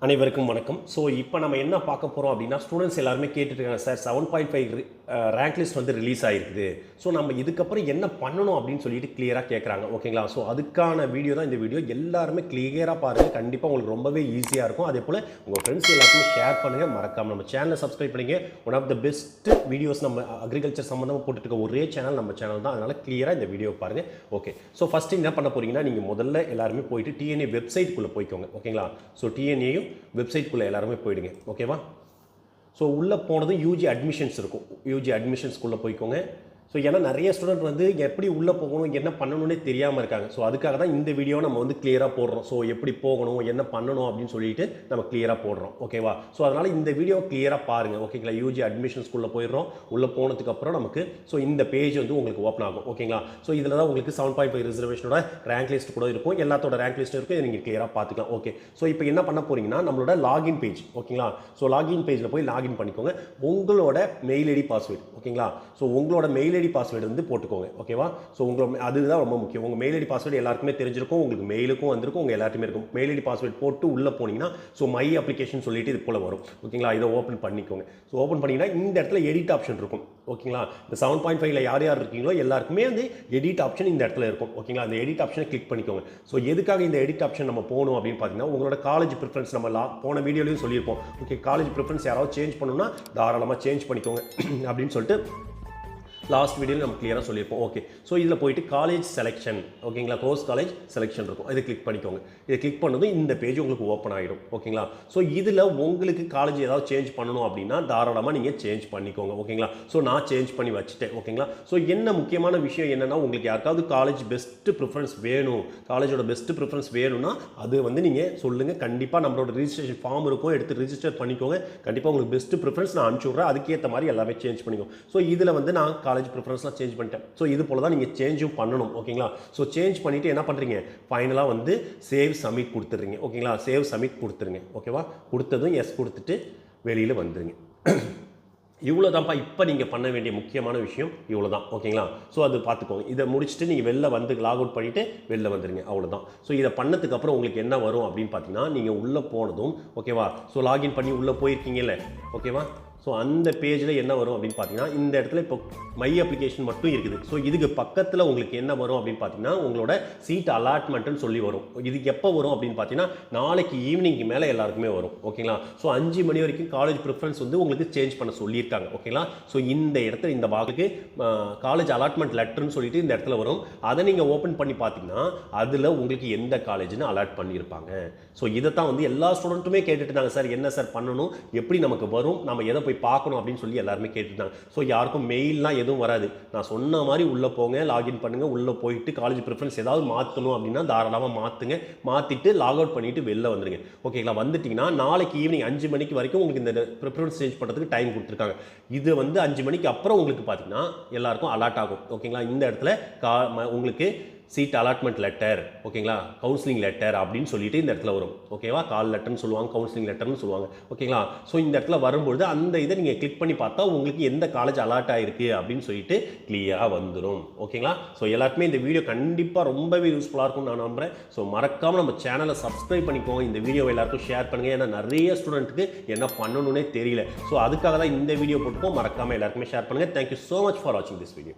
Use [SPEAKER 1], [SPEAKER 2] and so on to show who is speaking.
[SPEAKER 1] அனைவருக்கும் வணக்கம். ஸோ இப்போ நம்ம என்ன பார்க்க போகிறோம் அப்படின்னா, ஸ்டூடெண்ட்ஸ் எல்லாருமே கேட்டுருக்காங்க, சார் 7.5 ரேங்க் லிஸ்ட் வந்து ரிலீஸ் ஆகிருக்குது. ஸோ நம்ம இதுக்கப்புறம் என்ன பண்ணணும் அப்படின்னு சொல்லிட்டு கிளியராக கேட்குறாங்க. ஓகேங்களா? ஸோ அதுக்கான வீடியோ தான் இந்த வீடியோ. எல்லாருமே கிளியராக பாருங்கள். கண்டிப்பாக உங்களுக்கு ரொம்பவே ஈஸியாக இருக்கும். அதே போல் உங்கள் ஃப்ரெண்ட்ஸ் எல்லாருக்குமே ஷேர் பண்ணுங்கள். மறக்காமல் நம்ம சேனலை சப்ஸ்கிரைப் பண்ணிங்க. One of the best videos நம்ம அக்ரிகல்ச்சர் சம்மந்தமாக போட்டுருக்க ஒரே சேனல் நம்ம சேனல் தான். அதனால் கிளியராக இந்த வீடியோ பாருங்கள். ஓகே, ஸோ ஃபஸ்ட்டு என்ன பண்ண போகிறீங்கன்னா, நீங்கள் முதல்ல எல்லாருமே போயிட்டு டிஎன்ஏ வெப்சைட்குள்ளே போய்க்கோங்க. ஓகேங்களா? ஸோ டிஎன்ஏயும் வெப்சைட்குள்ளே எல்லாருமே போயிடுங்க. ஓகேவா? ஸோ உள்ளே போனதும் யூஜி அட்மிஷன்ஸ் இருக்கும். யூஜி அட்மிஷன்ஸ்குள்ளே போய்க்கோங்க. ஸோ ஏன்னா நிறைய ஸ்டூடெண்ட் வந்து எப்படி உள்ளே போகணும், என்ன பண்ணணும்னே தெரியாமல் இருக்காங்க. ஸோ அதுக்காக தான் இந்த வீடியோ நம்ம வந்து கிளியராக போடுறோம். ஸோ எப்படி போகணும், என்ன பண்ணணும் அப்படின்னு சொல்லிட்டு நம்ம கிளியராக போடுறோம். ஓகேவா? ஸோ அதனால் இந்த வீடியோ கிளியராக பாருங்கள். ஓகேங்களா? யூஜி அட்மிஷன்ஸ்குள்ளே போயிடுறோம். உள்ளே போனதுக்கப்புறம் நமக்கு ஸோ இந்த பேஜ் வந்து உங்களுக்கு ஓப்பன் ஆகும். ஓகேங்களா? ஸோ இதில் தான் உங்களுக்கு 7.5 ரிசர்வேஷனோட ரேங்க் லிஸ்ட் கூட இருக்கும். எல்லாத்தோட ரேங்க் லிஸ்ட் இருக்கும். இதை நீங்கள் கிளியராக பார்த்துக்கலாம். ஓகே, ஸோ இப்போ என்ன பண்ண போகிறீங்கன்னா, நம்மளோட லாகின் பேஜ். ஓகேங்களா? ஸோ லாகின் பேஜில் போய் லாகின் பண்ணிக்கோங்க. உங்களோட மெயில் ஐடி பாஸ்வேர்டு. ஓகேங்களா? ஸோ உங்களோட மெயில் ஐடி பாஸ்வேர்டு வந்து போட்டுக்கோங்க. ஓகேவா? ஸோ உங்களோட அதுதான் ரொம்ப முக்கியம். உங்கள் மெயில் ஐடி பாஸ்வேர்டு எல்லாருக்குமே தெரிஞ்சிருக்கும். உங்களுக்கு மெயிலுக்கும் வந்திருக்கும், உங்கள் எல்லாருக்குமே இருக்கும். மெயில் ஐடி பாஸ்வேர்டு போட்டு உள்ளே போனீங்கன்னா ஸோ மை அப்ளிகேஷன் சொல்லிட்டு இது போல் வரும். ஓகேங்களா? இதை ஓப்பன் பண்ணிக்கோங்க. ஸோ ஓப்பன் பண்ணிங்கன்னா இந்த இடத்துல எடிட் ஆப்ஷன் இருக்கும். ஓகேங்களா? இந்த 7.5 யார் யார் இருக்கீங்களோ எல்லாருக்குமே வந்து எடிட் ஆப்ஷன் இந்த இடத்துல இருக்கும். ஓகேங்களா? அந்த எடிட் ஆப்ஷனை கிளிக் பண்ணிக்கோங்க. ஸோ எதுக்காக இந்த எடிட் ஆப்ஷன் நம்ம போகணும் அப்படின்னு பார்த்தீங்கன்னா, உங்களோட காலேஜ் ப்ரிஃபரன்ஸ் நம்ம போன வீடியோலையும் சொல்லியிருப்போம். ஓகே, காலேஜ் ப்ரிஃபரன்ஸ் யாராவது சேஞ்ச் பண்ணணும்னா தாராளமாக சேஞ்ச் பண்ணிக்கோங்க அப்படின்னு சொல்லிட்டு லாஸ்ட் வீடியோவில் நம்ம கிளியராக சொல்லியிருப்போம். ஓகே, ஸோ இதில் போயிட்டு காலேஜ் செலெக்ஷன். ஓகேங்களா? கோர்ஸ் காலேஜ் செலெக்ஷன் இருக்கும். இதை கிளிக் பண்ணிக்கோங்க. இதை கிளிக் பண்ணதும் இந்த பேஜ் உங்களுக்கு ஓப்பன் ஆகிடும். ஓகேங்களா? ஸோ இதில் உங்களுக்கு காலேஜ் ஏதாவது சேஞ்ச் பண்ணணும் அப்படின்னா தாராளமாக நீங்கள் சேஞ்ச் பண்ணிக்கோங்க. ஓகேங்களா? ஸோ நான் சேஞ்ச் பண்ணி வச்சுட்டேன். ஓகேங்களா? ஸோ என்ன முக்கியமான விஷயம் என்னென்னா, உங்களுக்கு யாருக்காவது காலேஜ் பெஸ்ட்டு ப்ரிஃபரன்ஸ் வேணும், காலேஜோட பெஸ்ட்டு ப்ரிஃபரன்ஸ் வேணும்னா அது வந்து நீங்கள் சொல்லுங்கள். கண்டிப்பாக நம்மளோட ரிஜிஸ்ட்ரேஷன் ஃபார்ம் இருக்கும், எடுத்து ரிஜிஸ்டர் பண்ணிக்கோங்க. கண்டிப்பாக உங்களுக்கு பெஸ்ட்டு ப்ரிஃபரன்ஸ் நான் அனுப்பிச்சி விட்றேன். அதுக்கேற்ற மாதிரி எல்லாமே சேஞ்ச் பண்ணிக்கோங்க. ஸோ இதில் வந்து நான் காலேஜ் ப்ரிஃபரன்ஸ்லாம் சேஞ்ச் பண்ணிட்டேன். ஸோ இது போல தான் நீங்கள் சேஞ்சும் பண்ணணும். ஓகேங்களா? ஸோ சேஞ்ச் பண்ணிவிட்டு என்ன பண்ணுறீங்க, ஃபைனலாக வந்து சேவ் சப்மிட் கொடுத்துட்றீங்க. ஓகேங்களா? சேவ் சப்மிட் கொடுத்துருங்க. ஓகேவா? கொடுத்ததும் எஸ் கொடுத்துட்டு வெளியில் வந்துடுங்க. இவ்வளோ தான்ப்பா இப்போ நீங்கள் பண்ண வேண்டிய முக்கியமான விஷயம். இவ்வளோ தான். ஓகேங்களா? ஸோ அது பார்த்துக்கோங்க. இதை முடிச்சுட்டு நீங்கள் வெளில வந்து லாக் அவுட் பண்ணிவிட்டு வெளில வந்துடுங்க. அவ்வளோதான். ஸோ இதை பண்ணதுக்கு அப்புறம் உங்களுக்கு என்ன வரும் அப்படின்னு பார்த்தீங்கன்னா, நீங்கள் உள்ளே போனதும் ஓகேவா, ஸோ லாகின் பண்ணி உள்ளே போயிருக்கீங்கல்ல. ஓகேவா? ஸோ அந்த பேஜில் என்ன வரும் அப்படின்னு பார்த்தீங்கன்னா, இந்த இடத்துல இப்போ மை அப்ளிகேஷன் மட்டும் இருக்குது. ஸோ இதுக்கு பக்கத்தில் உங்களுக்கு என்ன வரும் அப்படின்னு பார்த்தீங்கன்னா, உங்களோட சீட் அலாட்மெண்ட்டுன்னு சொல்லி வரும். இதுக்கு எப்போ வரும் அப்படின்னு பார்த்தீங்கன்னா, நாளைக்கு ஈவினிங்க்கு மேலே எல்லாருக்குமே வரும். ஓகேங்களா? ஸோ 5 மணி வரைக்கும் காலேஜ் ப்ரிஃபரன்ஸ் வந்து உங்களுக்கு சேஞ்ச் பண்ண சொல்லியிருக்காங்க. ஓகேங்களா? ஸோ இந்த இடத்துல இந்த பாகுக்கு காலேஜ் அலாட்மெண்ட் லெட்டர்னு சொல்லிட்டு இந்த இடத்துல வரும். அதை நீங்கள் ஓப்பன் பண்ணி பார்த்தீங்கன்னா அதில் உங்களுக்கு எந்த காலேஜ்னு அலாட் பண்ணியிருப்பாங்க. ஸோ இதை தான் வந்து எல்லா ஸ்டூடெண்ட்டுமே கேட்டுட்டு இருந்தாங்க, சார் என்ன சார் பண்ணணும், எப்படி நமக்கு வரும், நம்ம எதை போய் பார்க்கணும் அப்படின்னு சொல்லி எல்லாருமே கேட்டுட்டாங்க. ஸோ யாருக்கும் மெயில்லாம் எதுவும் வராது. நான் சொன்ன மாதிரி உள்ளே போங்க, லாகின் பண்ணுங்கள். உள்ளே போயிட்டு காலேஜ் ப்ரிஃபரன்ஸ் ஏதாவது மாற்றணும் அப்படின்னா தாராளமாக மாற்றுங்க. மாற்றிட்டு லாக் அவுட் பண்ணிவிட்டு வெளில வந்துடுங்க. ஓகேங்களா? வந்துட்டிங்கன்னா நாளைக்கு ஈவினிங் 5 மணிக்கு வரைக்கும் உங்களுக்கு இந்த ப்ரிஃபரன்ஸ் சேஞ்ச் பண்ணுறதுக்கு டைம் கொடுத்துருக்காங்க. இது வந்து 5 மணிக்கு அப்புறம் உங்களுக்கு பார்த்தீங்கன்னா எல்லாருக்கும் அலாட் ஆகும். ஓகேங்களா? இந்த இடத்துல உங்களுக்கு சீட் அலாட்மெண்ட் லெட்டர், ஓகேங்களா, கவுன்சிலிங் லெட்டர் அப்படின்னு சொல்லிட்டு இந்த இடத்துல வரும். ஓகேவா? கால் லெட்டர்னு சொல்லுவாங்க, கவுன்சிலிங் லெட்டர்னு சொல்லுவாங்க. ஓகேங்களா? ஸோ இந்த இடத்துல வரும்பொழுது அந்த இதை நீங்கள் கிளிக் பண்ணி பார்த்தா உங்களுக்கு எந்த காலேஜ் அலாட் ஆகிருக்கு அப்படின்னு சொல்லிட்டு கிளியராக வந்துடும். ஓகேங்களா? ஸோ எல்லாருக்குமே இந்த வீடியோ கண்டிப்பாக ரொம்பவே யூஸ்ஃபுல்லாக இருக்கும்னு நான் நம்புகிறேன். ஸோ மறக்காமல் நம்ம சேனலை சப்ஸ்கிரைப் பண்ணிக்கோங்க. இந்த வீடியோ எல்லாருக்கும் ஷேர் பண்ணுங்கள். ஏன்னா நிறைய ஸ்டூடெண்ட்டுக்கு என்ன பண்ணணுன்னே தெரியல. ஸோ அதுக்காக தான் இந்த வீடியோ போட்டுக்கோம். மறக்காமல் எல்லாருக்குமே ஷேர் பண்ணுங்கள். தேங்க்யூ ஸோ மச் ஃபார் வாட்சிங் திஸ் வீடியோ.